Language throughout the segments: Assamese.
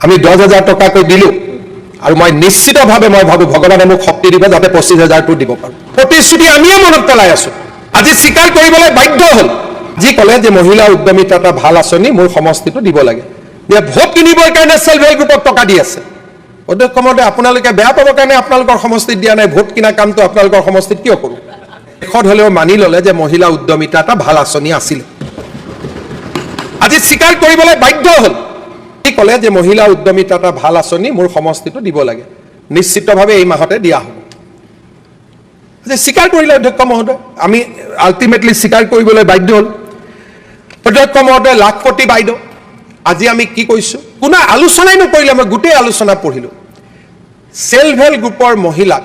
আমি 10,000 টকাকৈ দিলো আৰু মই নিশ্চিতভাৱে মই ভাবো ভগৱানে মোক শক্তি দিব যাতে 25,000টো দিব পাৰো প্ৰতিশ্ৰুতি আমিয়ে মনত পেলাই আছো আজি স্বীকাৰ কৰিবলৈ বাধ্য হ'ল যি ক'লে যে মহিলা উদ্যমিতা এটা ভাল আঁচনি মোৰ সমষ্টিটো দিব লাগে যে ভোট কিনিবৰ কাৰণে সেলফ হেল্প গ্ৰুপক টকা দি আছে অধ্যক্ষ মহোদয় আপোনালোকে বেয়া পাবৰ কাৰণে আপোনালোকৰ সমষ্টিত দিয়া নাই ভোট কিনা কামটো আপোনালোকৰ সমষ্টিত কিয় কৰো এখন হলেও মানি ল'লে যে মহিলা উদ্যমিতা এটা ভাল আঁচনি আছিল আজি স্বীকাৰ কৰিবলৈ বাধ্য হ'ল কি ক'লে যে মহিলা উদ্যমিতা এটা ভাল আঁচনি মোৰ সমষ্টিটো দিব লাগে নিশ্চিতভাৱে এই মাহতে দিয়া হ'ব যে স্বীকাৰ কৰিলে অধ্যক্ষ মহোদয় আমি আল্টিমেটলি স্বীকাৰ কৰিবলৈ বাধ্য হ'ল অধ্যক্ষ মহোদয় লাখপতি বাইদেউ আজি আমি কি কৈছো কোনো আলোচনাই নকৰিলে মই গোটেই আলোচনা পঢ়িলো সেলফ হেল্প গ্ৰুপৰ মহিলাক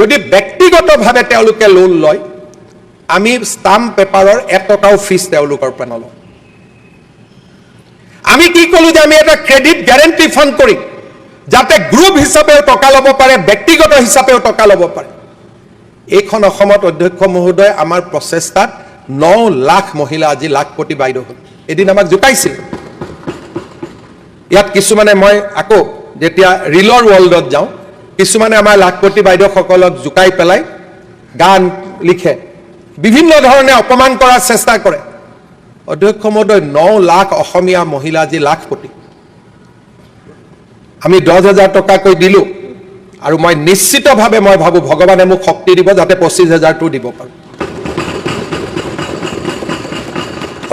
যদি ব্যক্তিগতভাৱে তেওঁলোকে লোন লয় আমি ষ্টাম্প পেপাৰৰ 1 টকাও ফিজ তেওঁলোকৰ পৰা নলওঁ আমি কি কলো যে আমি এটা ক্ৰেডিট গ্যাৰান্টি ফান্ড কৰিম যাতে গ্ৰুপ হিচাপেও টকা ল'ব পাৰে ব্যক্তিগত হিচাপেও টকা ল'ব পাৰে এইখন অসমত অধ্যক্ষ মহোদয় আমাৰ প্ৰচেষ্টাত 9 লাখ মহিলা আজি লাখপতি বাইদেউ হ'ল এদিন আমাক জুকাইছিল ইয়াত কিছুমানে মই আকৌ যেতিয়া ৰিলৰ ৱৰ্ল্ডত যাওঁ কিছুমানে আমাৰ লাখপতি বাইদেউসকলক জুকাই পেলাই গান লিখে বিভিন্ন ধৰণে অপমান কৰাৰ চেষ্টা কৰে অধ্যক্ষ মহোদয় 9 লাখ অসমীয়া মহিলা আজি লাখপতি আমি 10,000 টকাকৈ দিলো আৰু মই নিশ্চিতভাৱে মই ভাবো ভগৱানে মোক শক্তি দিব যাতে 25,000টো দিব পাৰো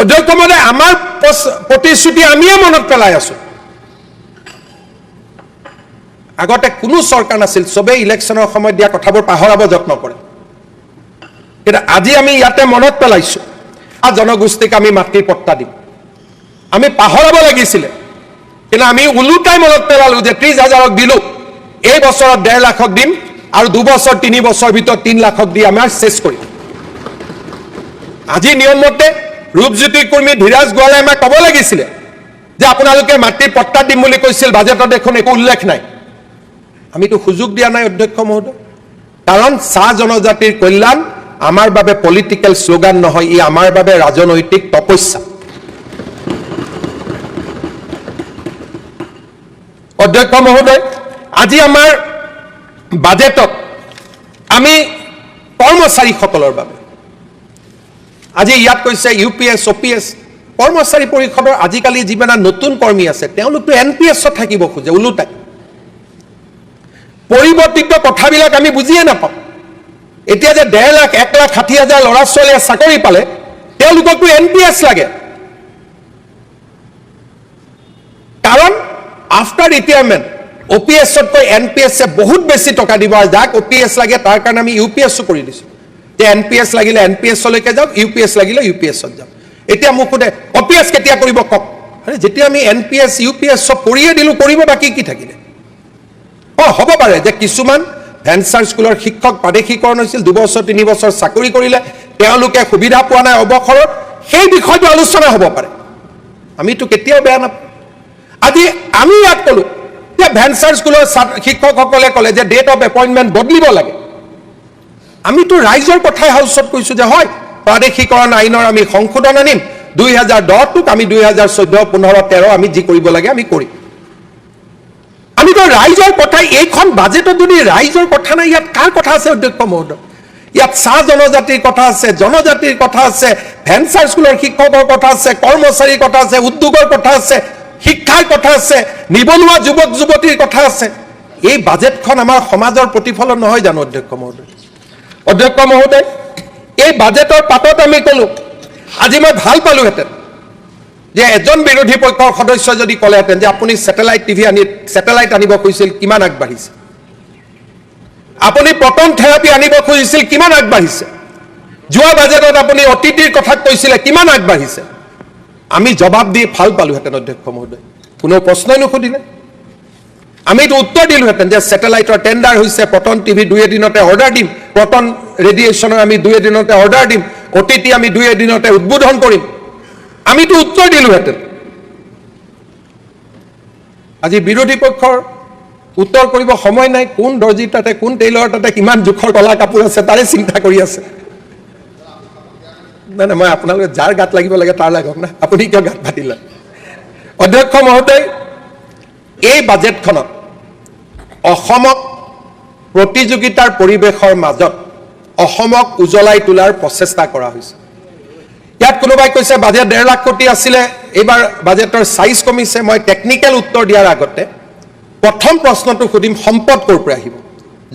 অধ্যক্ষ মহোদয় আমাৰ প্ৰতিশ্ৰুতি আমিয়ে মনত পেলাই আছো আগতে কোনো চৰকাৰ নাছিল সবে ইলেকশ্যনৰ সময়ত দিয়া কথাবোৰ পাহৰাব যত্ন কৰে কিন্তু আজি আমি ইয়াতে মনত পেলাইছো আ জনগোষ্ঠীক আমি মাতৃ পট্টা দিম আমি পাহৰাব লাগিছিল কিন্তু আমি উলুটাই মনত পেলালো যে 30,000ক দিলো এই বছৰত 1.5 লাখক দিম আৰু 2 বছৰ 3 বছৰ ভিতৰত 3 লাখক দি আমি শেষ কৰিম আজি নিয়মমতে ৰূপজ্যোতি কৰ্মী ধীৰাজ গোৱালে আমাক ক'ব লাগিছিল যে আপোনালোকে মাতৃ পট্টা দিম বুলি কৈছিল বাজেটত দেখোন একো উল্লেখ নাই আমিতো সুযোগ দিয়া নাই অধ্যক্ষ মহোদয় কাৰণ চাহ জনজাতিৰ কল্যাণ আমাৰ বাবে পলিটিক্যাল স্লোগান নহয় ই আমাৰ বাবে ৰাজনৈতিক তপস্যা অধ্যক্ষ মহোদয় আজি আমাৰ বাজেটত আমি কৰ্মচাৰীসকলৰ বাবে আজি ইয়াত কৈছে ইউপিএছ ওপিএছ কৰ্মচাৰী পৰিষদৰ আজিকালি যিমান নতুন কৰ্মী আছে তেওঁলোকতো এনপিএছত থাকিব খোজে উলুটাই পৰিৱৰ্তিত কথাবিলাক আমি বুজিয়ে নাপাওঁ এতিয়া যে 1.5 লাখ 1,60,000 ল'ৰা ছোৱালীয়ে চাকৰি পালে তেওঁলোককতো এনপিএছ লাগে কাৰণ আফটাৰ ৰিটায়াৰমেণ্ট ওপিএছতকৈ এনপিএছে বহুত বেছি টকা দিব আৰু যাক ওপিএছ লাগে তাৰ কাৰণে আমি ইউপিএছো কৰি দিছো যে এনপিএছ লাগিলে এনপিএছলৈকে যাওক ইউপিএছ লাগিলে ইউপিএছত যাওক এতিয়া মোক সোধে ওপিএছ কেতিয়া কৰিব কওক আৰে যেতিয়া আমি এনপিএছ ইউপিএছ সব কৰিয়ে দিলো কৰিব বাকি কি থাকিলে হ'ব পাৰে যে কিছুমান ভেঞ্চাৰ স্কুলৰ শিক্ষক প্ৰাদেশিকৰণ হৈছিল 2 বছৰ 3 বছৰ চাকৰি কৰিলে তেওঁলোকে সুবিধা পোৱা নাই অৱসৰত সেই বিষয়টো আলোচনা হ'ব পাৰে আমিতো কেতিয়াও বেয়া নাপাওঁ আজি আমি ইয়াত ক'লো যে ভেঞ্চাৰ স্কুলৰ শিক্ষকসকলে ক'লে যে ডেট অফ এপইণ্টমেণ্ট বদলিব লাগে আমিতো ৰাইজৰ কথাই হাউচত কৈছো যে হয় প্ৰাদেশিকৰণ আইনৰ আমি সংশোধন আনিম 2010টোক আমি 2014 15 13 আমি যি কৰিব লাগে আমি কৰিম আমিতো ৰাইজৰ কথাই এইখন বাজেটত যদি ৰাইজৰ কথা নাই ইয়াত কাৰ কথা আছে অধ্যক্ষ মহোদয় ইয়াত চাহ জনজাতিৰ কথা আছে জনজাতিৰ কথা আছে ভেঞ্চাৰ স্কুলৰ শিক্ষকৰ কথা আছে কৰ্মচাৰীৰ কথা আছে উদ্যোগৰ কথা আছে শিক্ষাৰ কথা আছে নিবনুৱা যুৱক যুৱতীৰ কথা আছে এই বাজেটখন আমাৰ সমাজৰ প্ৰতিফলন নহয় জানো অধ্যক্ষ মহোদয় এই বাজেটৰ পাতত আমি ক'লো আজি মই ভাল পালোহেঁতেন যে এজন বিৰোধী পক্ষৰ সদস্য যদি ক'লেহেঁতেন যে আপুনি স্যাটেলাইট আনিব খুজিছিল কিমান আগবাঢ়িছে আপুনি প্ৰটন থেৰাপি আনিব খুজিছিল কিমান আগবাঢ়িছে যোৱা বাজেটত আপুনি অতিথিৰ কথা কৈছিলে কিমান আগবাঢ়িছে আমি জবাব দি ভাল পালোহেঁতেন অধ্যক্ষ মহোদয় কোনো প্ৰশ্নই নুসুধিলে আমিতো উত্তৰ দিলোহেঁতেন যে স্যাটেলাইটৰ টেণ্ডাৰ হৈছে প্ৰটন টিভি 2 এদিনতে অৰ্ডাৰ দিম প্ৰটন ৰেডিয়েশ্যনৰ আমি 2 এদিনতে অৰ্ডাৰ দিম অতিথি আমি 2 এদিনতে উদ্বোধন কৰিম আমিতো উত্তৰ দিলোহেঁতেন আজি বিৰোধী পক্ষৰ উত্তৰ কৰিব সময় নাই কোন দৰ্জি তাতে কোন টেইলৰ তাতে কিমান জোখৰ কলা কাপোৰ আছে তাৰে চিন্তা কৰি আছে না মই আপোনালোকে যাৰ গাত লাগিব লাগে তাৰ লাগক না আপুনি কিয় গাত ভাটিলে অধ্যক্ষ মহোদয় এই বাজেটখনত অসমক প্ৰতিযোগিতাৰ পৰিৱেশৰ মাজত অসমক উজ্বলাই তোলাৰ প্ৰচেষ্টা কৰা হৈছে। ইয়াত কোনোবাই কৈছে বাজেট 1.5 লাখ কোটি আছিলে, এইবাৰ বাজেটৰ সাইজ কমিছে। মই টেকনিক্যাল উত্তৰ দিয়াৰ আগতে প্ৰথম প্ৰশ্নটো সুধিম, সম্পদ ক'ৰ পৰা আহিব?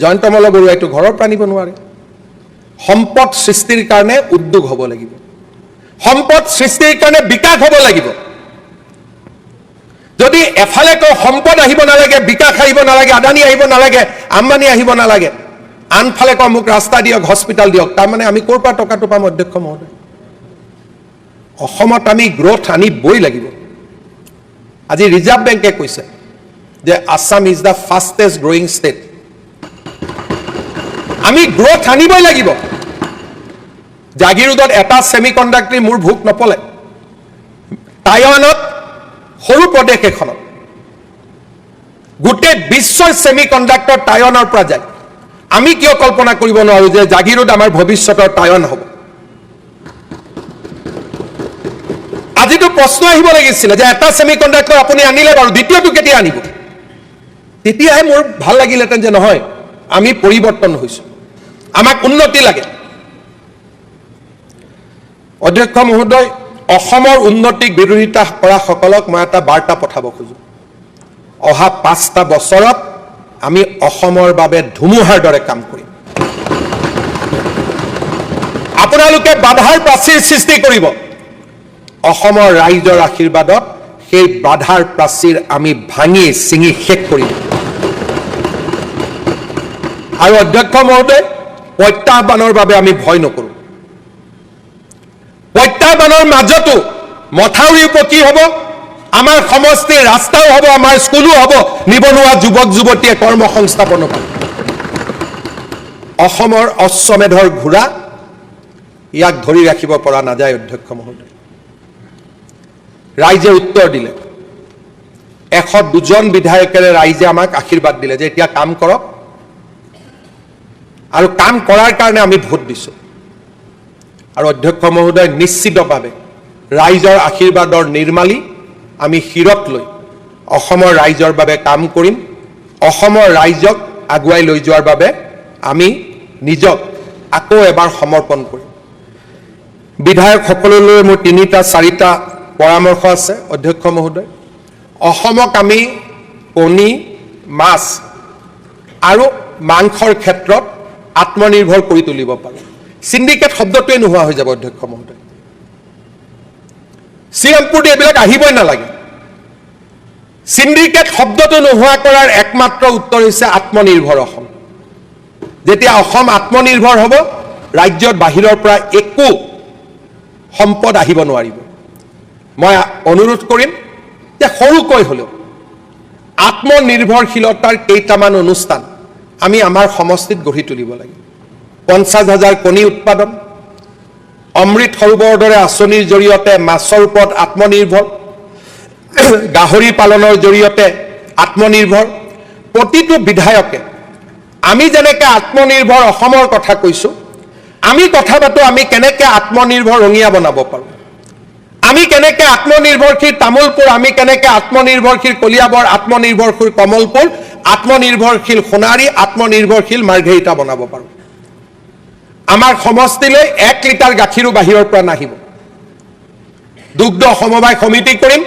জয়ন্তমল বৰুৱাইটো ঘৰৰ পৰা আনিব নোৱাৰে। সম্পদ সৃষ্টিৰ কাৰণে উদ্যোগ হ'ব লাগিব, সম্পদ সৃষ্টিৰ কাৰণে বিকাশ হ'ব লাগিব। যদি এফালে কওঁ সম্পদ আহিব নালাগে, বিকাশ আহিব নালাগে, আদানী আহিব নালাগে, আম্বানী আহিব নালাগে, আনফালে কওঁ মোক ৰাস্তা দিয়ক, হস্পিটেল দিয়ক, তাৰমানে আমি ক'ৰ পৰা টকাটো পাম? অধ্যক্ষ মহোদয়, অসমত আমি গ্ৰোথ আনিবই লাগিব। আজি ৰিজাৰ্ভ বেংকে কৈছে যে Assam is the fastest growing state. আমি গ্ৰোথ আনিবই লাগিব। জাগিৰোডত এটা ছেমি কণ্ডাক্টৰী মোৰ ভোক নপলে। টাইৱানত সৰু প্ৰদেশ এখনত গোটেই বিশ্বৰ ছেমি কণ্ডাক্টৰ টাইৱানৰ পৰা যায়। আমি কিয় কল্পনা কৰিব নোৱাৰো যে জাগিৰোড আমাৰ ভৱিষ্যতৰ টাইৱান হ'ব? আজিতো প্ৰশ্ন আহিব লাগিছিলে যে এটা ছেমি কণ্ডাক্টৰ আপুনি আনিলে বাৰু, দ্বিতীয়টো কেতিয়া আনিব? তেতিয়াহে মোৰ ভাল লাগিলেহেঁতেন যে নহয়, আমি পৰিৱৰ্তন হৈছোঁ, আমাক উন্নতি লাগে। অধ্যক্ষ মহোদয়, অসমৰ উন্নতিক বিৰোধিতা কৰা সকলক মই এটা বাৰ্তা পঠাব খোজো। অহা 5টা বছৰত আমি অসমৰ বাবে ধুমুহাৰ দৰে কাম কৰিম। আপোনালোকে বাধাৰ প্ৰাচীৰ সৃষ্টি কৰিব। অসমৰ ৰাইজৰ আশীৰ্বাদত সেই বাধাৰ প্ৰাচীৰ আমি ভাঙি ছিঙি শেষ কৰিম। আৰু অধ্যক্ষ মহোদয়, প্ৰত্যাহ্বানৰ বাবে আমি ভয় নকৰোঁ। প্ৰত্যাহ্বানৰ মাজতো মথাউৰি পকী হ'ব, আমাৰ সমষ্টিৰ ৰাস্তাও হ'ব, আমাৰ স্কুলো হ'ব, নিবনুৱা যুৱক যুৱতীয়ে কৰ্ম সংস্থাপনো পাব। অসমৰ অশ্বমেধৰ ঘোঁৰা, ইয়াক ধৰি ৰাখিব পৰা নাযায়। অধ্যক্ষ মহোদয়, ৰাইজে উত্তৰ দিলে। 102 জন বিধায়কেৰে ৰাইজে আমাক আশীৰ্বাদ দিলে যে এতিয়া কাম কৰক, আৰু কাম কৰাৰ কাৰণে আমি ভোট দিছোঁ। আৰু অধ্যক্ষ মহোদয়, নিশ্চিতভাৱে ৰাইজৰ আশীৰ্বাদৰ নিৰ্মালী আমি শিৰত লৈ অসমৰ ৰাইজৰ বাবে কাম কৰিম। অসমৰ ৰাইজক আগুৱাই লৈ যোৱাৰ বাবে আমি নিজক আকৌ এবাৰ সমৰ্পণ কৰিম। বিধায়কসকললৈ মোৰ 3-4টা পৰামৰ্শ আছে। অধ্যক্ষ মহোদয়, অসমক আমি কণী, মাছ আৰু মাংসৰ ক্ষেত্ৰত আত্মনিৰ্ভৰ কৰি তুলিব পাৰোঁ। সিন্ডিকেট শব্দটোৱে নোহোৱা হৈ যাব। অধ্যক্ষ মহোদয়, শ্ৰীৰামপুৰ এইবিলাক আহিবই নালাগে। সিন্ডিকেট শব্দটো নোহোৱা কৰাৰ একমাত্ৰ উত্তৰ হৈছে আত্মনিৰ্ভৰ অসম। যেতিয়া অসম আত্মনিৰ্ভৰ হ'ব, ৰাজ্যত বাহিৰৰ পৰা একো সম্পদ আহিব নোৱাৰিব। মই অনুৰোধ কৰিম যে সৰুকৈ হ'লেও আত্মনিৰ্ভৰশীলতাৰ কেইটামান অনুষ্ঠান আমি আমাৰ সমষ্টিত গঢ়ি তুলিব লাগে। 50,000 কণী উৎপাদন, অমৃত সৰোবৰৰ দৰে আঁচনিৰ জৰিয়তে মাছৰ ওপৰত আত্মনিৰ্ভৰ, গাহৰি পালনৰ জৰিয়তে আত্মনিৰ্ভৰ। প্ৰতিটো বিধায়কে আমি যেনেকৈ আত্মনিৰ্ভৰ অসমৰ কথা কৈছোঁ, আমি কথা পাতোঁ আমি কেনেকৈ আত্মনিৰ্ভৰ ৰঙিয়া বনাব পাৰোঁ, আমি কেনেকৈ আত্মনিৰ্ভৰশীল তামোলপুৰ, আমি কেনেকৈ আত্মনিৰ্ভৰশীল কলিয়াবৰ, আত্মনিৰ্ভৰশীল কমলপুৰ, আত্মনিৰ্ভৰশীল সোণাৰী, আত্মনিৰ্ভৰশীল মাৰ্ঘেৰিটা বনাব পাৰোঁ। আমাৰ সমষ্টিলৈ 1 লিটাৰ গাখীৰো বাহিৰৰ পৰা নাহিব। দুগ্ধ সমবায় সমিতি কৰিম।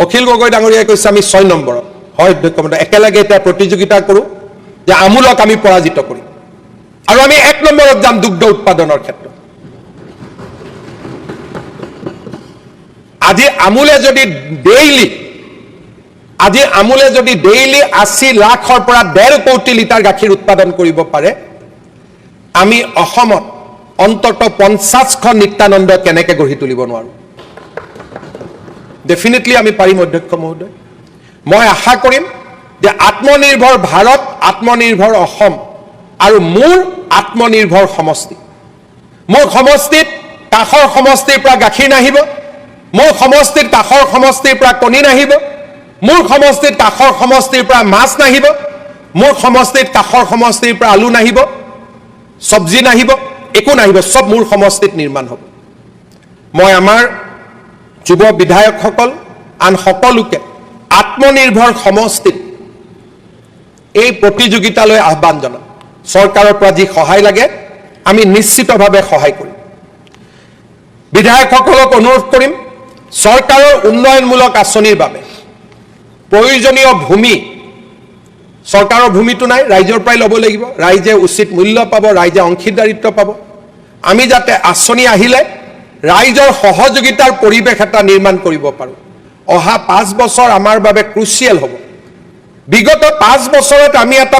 অখিল গগৈ ডাঙৰীয়াই কৈছে আমি 6 নম্বৰত। হয় অধ্যক্ষ মহোদয়, একেলগে এতিয়া প্ৰতিযোগিতা কৰোঁ যে আমুলক আমি পৰাজিত কৰিম, আৰু আমি 1 নম্বৰত যাম দুগ্ধ উৎপাদনৰ ক্ষেত্ৰত। আজি আমুলে যদি ডেইলি 80 লাখৰ পৰা 1.5 কোটি লিটাৰ গাখীৰ উৎপাদন কৰিব পাৰে, আমি অসমত অন্তত 50খন নিত্যানন্দ কেনেকৈ গঢ়ি তুলিব নোৱাৰোঁ? ডেফিনেটলি আমি পাৰিম। অধ্যক্ষ মহোদয়, মই আশা কৰিম যে আত্মনিৰ্ভৰ ভাৰত, আত্মনিৰ্ভৰ অসম আৰু মোৰ আত্মনিৰ্ভৰ সমষ্টি। মোৰ সমষ্টিত কাষৰ সমষ্টিৰ পৰা গাখীৰ নাহিব, মোৰ সমষ্টিত কাষৰ সমষ্টিৰ পৰা কণী নাহিব, মোৰ সমষ্টিত কাষৰ সমষ্টিৰ পৰা মাছ নাহিব, মোৰ সমষ্টিত কাষৰ সমষ্টিৰ পৰা আলু নাহিব, চব্জি নাহিব, একো নাহিব, সব মোৰ সমষ্টিত নিৰ্মাণ হ'ব। মই আমাৰ যুৱ বিধায়কসকল, আন সকলোকে আত্মনিৰ্ভৰ সমষ্টিত এই প্ৰতিযোগিতালৈ আহ্বান জনাম চৰকাৰৰ পৰা যি সহায় লাগে আমি নিশ্চিতভাৱে সহায় কৰিম বিধায়কসকলক অনুৰোধ কৰিম চৰকাৰৰ উন্নয়নমূলক আঁচনিৰ বাবে প্ৰয়োজনীয় ভূমি চৰকাৰৰ ভূমিটো নাই ৰাইজৰ পৰাই ল'ব লাগিব ৰাইজে উচিত মূল্য পাব ৰাইজে অংশীদাৰিত্ব পাব আমি যাতে আঁচনি আহিলে ৰাইজৰ সহযোগিতাৰ পৰিৱেশ এটা নিৰ্মাণ কৰিব পাৰোঁ অহা 5 বছৰ আমাৰ বাবে ক্ৰুচিয়েল হ'ব বিগত 5 বছৰত আমি এটা